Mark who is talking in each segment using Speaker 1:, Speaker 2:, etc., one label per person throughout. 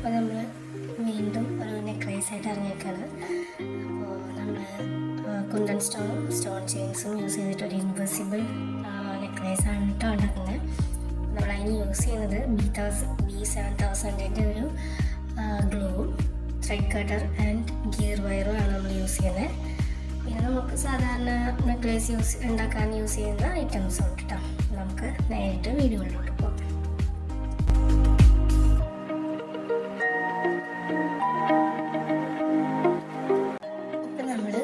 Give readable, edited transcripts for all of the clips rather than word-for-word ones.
Speaker 1: അപ്പോൾ നമ്മൾ വീണ്ടും ഒരു നെക്ലേസ് ആയിട്ട് ഇറങ്ങിയേക്കാണ്. അപ്പോൾ നമ്മൾ കുന്തൻ സ്റ്റോൺ ചെയിൻസും യൂസ് ചെയ്തിട്ട് ഒരു ഇൻവിസിബിൾ നെക്ലേസ് ആണ് കേട്ടോ ഉണ്ടാക്കുന്നത്. നമ്മൾ അതിന് യൂസ് ചെയ്യുന്നത് B7000 ഒരു ഗ്ലൂവും ത്രെഡ് കട്ടർ ആൻഡ് ഗിയർ വയറും ആണ് നമ്മൾ യൂസ് ചെയ്യുന്നത്. പിന്നെ നമുക്ക് സാധാരണ നെക്ലേസ് ഉണ്ടാക്കാൻ യൂസ് ചെയ്യുന്ന ഐറ്റംസ് ഉണ്ട് കേട്ടോ. നമുക്ക് നേരിട്ട് വീഡിയോയിലോട്ട് പോകാം. ഇപ്പം നമ്മൾ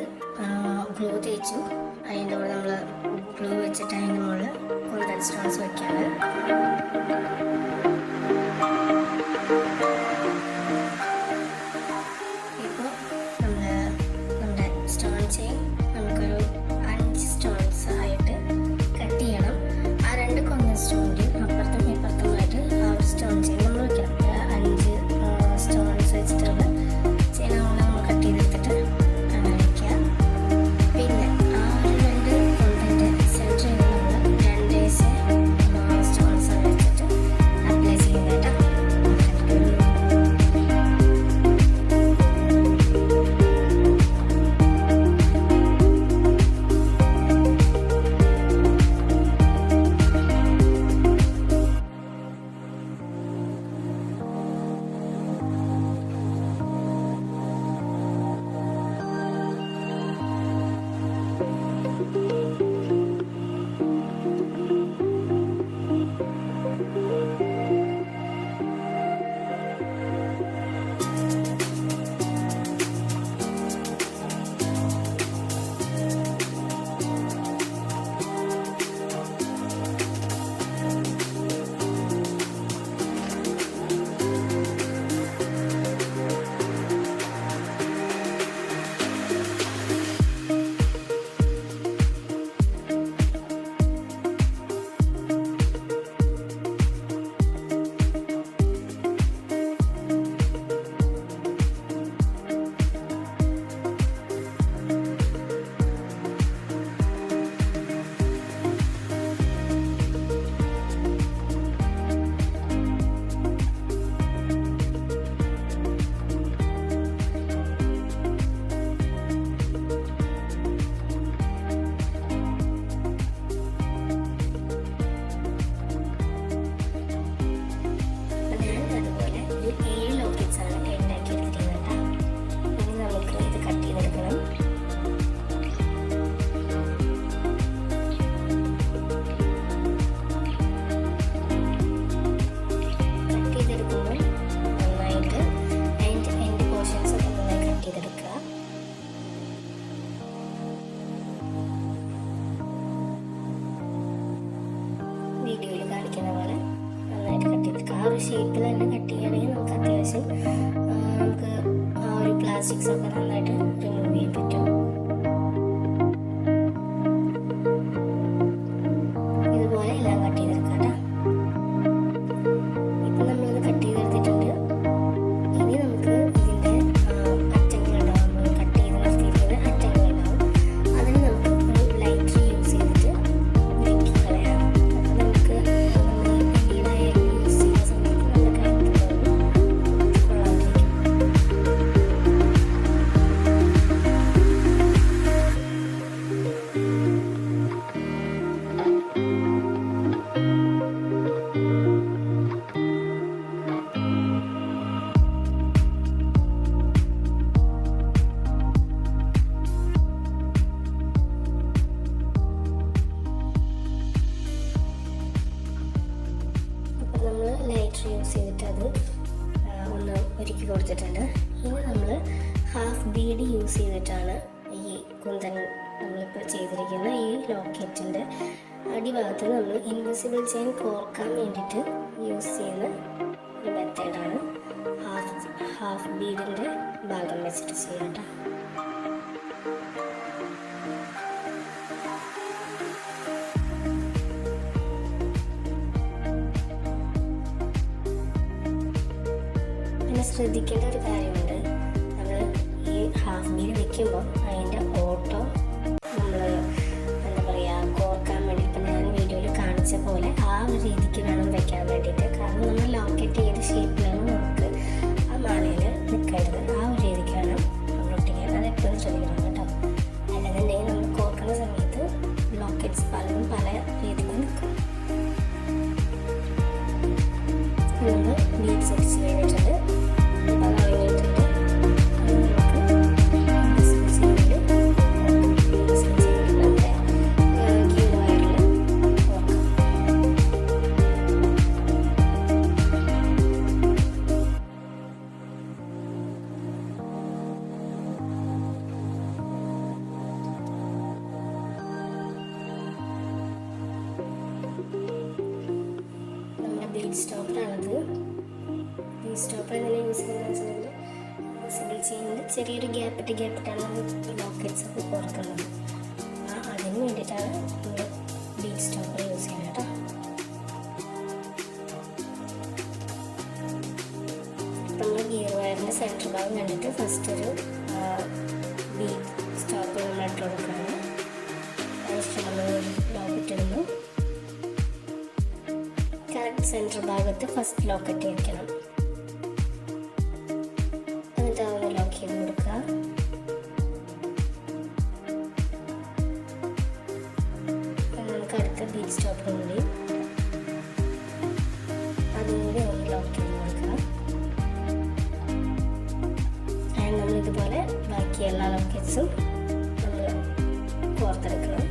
Speaker 1: ഗ്ലൂ തേച്ചു. അതിൻ്റെ കൂടെ നമ്മൾ ഗ്ലൂ വെച്ചിട്ട് അതിൻ്റെ മുകളിൽ കുന്തൻ സ്റ്റോൺസ് വയ്ക്കാണ്. ഇപ്പോൾ നമ്മുടെ സ്റ്റോൺ ചെയിൻ നമുക്കൊരു 5 സ്റ്റോൺസ് ആയിട്ട് കട്ട് ചെയ്യണം. ആ 2 കുന്തൻ സ്റ്റോണിൻ്റെയും അപ്പുറത്തും ഇപ്പുറത്തുമായിട്ട് ആ ഒരു സ്റ്റോൺ ചെയിൻ നമ്മൾ വയ്ക്കണം. 5 സ്റ്റോൺസ് വെച്ചിട്ടുള്ള ചെയിൻ നമ്മൾ കട്ട് ചെയ്തെടുത്തിട്ട് അങ്ങനെ വയ്ക്കുക. പിന്നെ ആ ഒരു 2 കുന്തൻ്റെ സെൻറ്ററിൽ നമ്മൾ 2 സ്റ്റോൺസ് വെച്ചിട്ട് അപ്ലൈ ചെയ്യുന്നതായിട്ട്. വീഡിയോയിൽ കാണിക്കുന്ന പോലെ നന്നായിട്ട് കട്ട് ചെയ്തെടുക്കുക. ആ ഒരു ഷേപ്പിൽ തന്നെ കട്ട് ചെയ്യുകയാണെങ്കിൽ നമുക്ക് അത്യാവശ്യം നമുക്ക് ആ ഒരു പ്ലാസ്റ്റിക്സ് ഒക്കെ നന്നായിട്ട് റിമൂവ് ചെയ്യാൻ പറ്റും. ഇതുപോലെ എല്ലാം കട്ട് ചെയ്തെടുക്കാം കേട്ടോ. ഇപ്പം നമ്മളിത് കട്ട് ചെയ്തെടുത്തിട്ടുണ്ട്. ഇനി നമുക്ക് ഇതിൻ്റെ അറ്റങ്ങളുണ്ടാവും, നമ്മൾ കട്ട് ചെയ്ത് നിർത്തിയിരിക്കുന്ന അറ്റങ്ങളുണ്ടാവും. അതിന് നമുക്ക് ഒരു ലൈറ്റർ യൂസ് ചെയ്തിട്ട് ഉരുക്കി കളയാം. ലൈറ്റർ യൂസ് ചെയ്തിട്ട് അത് ഒന്ന് ഒരുക്കി കൊടുത്തിട്ടുണ്ട്. ഇനി നമ്മൾ ഹാഫ് ബീഡ് യൂസ് ചെയ്തിട്ടാണ് ഈ കുന്തൻ നമ്മളിപ്പോൾ ചെയ്തിരിക്കുന്ന ഈ ലോക്കറ്റിൻ്റെ അടിഭാഗത്ത് നമ്മൾ ഇൻവിസിബിൾ ചെയിൻ കോർക്കാൻ വേണ്ടിയിട്ട് യൂസ് ചെയ്യുന്ന ഒരു മെത്തേഡാണ് ഹാഫ് ബീഡിൻ്റെ ഭാഗം വെച്ചിട്ട് ചെയ്യാം കേട്ടോ. പിന്നെ ശ്രദ്ധിക്കേണ്ട ഒരു കാര്യമുണ്ട്, നമ്മൾ ഈ ഹാഫ് ബീഡ് വെക്കുമ്പോൾ അതിൻ്റെ ഓട്ടോ നമ്മൾ എന്താ പറയുക കോർക്കാൻ വേണ്ടി ഇപ്പം ഞാൻ വീഡിയോയിൽ കാണിച്ച പോലെ ആ ഒരു രീതിക്ക് വേണം വെക്കാൻ വേണ്ടിയിട്ട്. കാരണം നമ്മൾ ലോക്കറ്റ് ഏത് ഷേപ്പിലാണ് നമുക്ക് ആ ബീറ്റ് സ്റ്റോപ്പറാണത്. ബീറ്റ് സ്റ്റോപ്പർ എങ്ങനെ യൂസ് ചെയ്യുന്നത് വെച്ചിട്ടുണ്ടെങ്കിൽ സിംഗിൾ ചെയിനിൽ ചെറിയൊരു ഗ്യാപ്പിട്ടാണ് നമ്മൾ ലോക്കറ്റ്സ് ഒക്കെ കൊടുക്കുന്നത്. അതിന് വേണ്ടിയിട്ടാണ് നമ്മൾ ബീറ്റ് സ്റ്റോപ്പർ യൂസ് ചെയ്യുന്നത് കേട്ടോ. അപ്പം നമ്മൾ ഗിയർ വയറിൻ്റെ സെൻറ്റർ ഭാഗം കണ്ടിട്ട് ഫസ്റ്റ് ഒരു ബീറ്റ് സ്റ്റോപ്പർ നമ്മൾ ഇട്ട് കൊടുക്കുകയാണ്. അതിനുശേഷം നമ്മൾ ലോക്കറ്റ് ഇടുന്നു. കറക്റ്റ് സെൻറ്റർ ഭാഗത്ത് ഫസ്റ്റ് ലോക്കറ്റ് വയ്ക്കണം. എന്നിട്ട് അതൊന്ന് ലോക്ക് ചെയ്ത് കൊടുക്കുക. നമുക്ക് അടുത്ത ബീറ്റ് സ്റ്റോപ്പർ കൂടി അതും കൂടി ഒന്ന് ലോക്ക് ചെയ്ത് കൊടുക്കുക. അതിന് നമ്മൾ ഇതുപോലെ ബാക്കി എല്ലാ ലോക്കറ്റ്സും നമ്മൾ പുറത്തെടുക്കണം.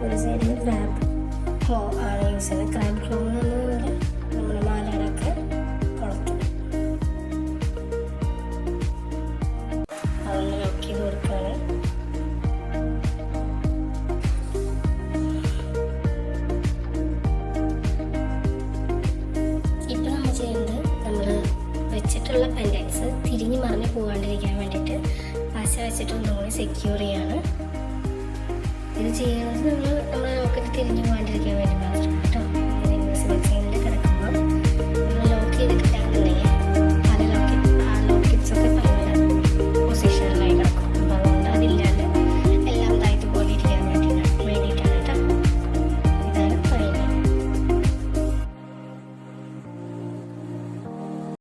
Speaker 1: ഒരു സൈഡിൽ ക്രാബ് ക്ലോ ആണ് യൂസ് ചെയ്യുന്നത്. ക്രാബ് ക്ലോ എന്ന് പറഞ്ഞാൽ നമ്മുടെ മാലകളൊക്കെ കൊളത്തും. അതൊന്ന് ലോക്ക് ചെയ്ത് കൊടുക്കുകയാണ്. ഇപ്പം നമ്മൾ ചെയ്യുന്നത് നമ്മൾ വെച്ചിട്ടുള്ള പെൻഡൻസ് തിരിഞ്ഞ് മറിഞ്ഞ് പോകാണ്ടിരിക്കാൻ വേണ്ടിയിട്ട് പശ വെച്ചിട്ട് ഒന്നും കൂടി സെക്യൂർ ചെയ്യാണ്. ഇത് ചെയ്യുന്നത് നമ്മൾ ലോക്കറ്റ് തിരിഞ്ഞു പോകാണ്ടിരിക്കാൻ വേണ്ടി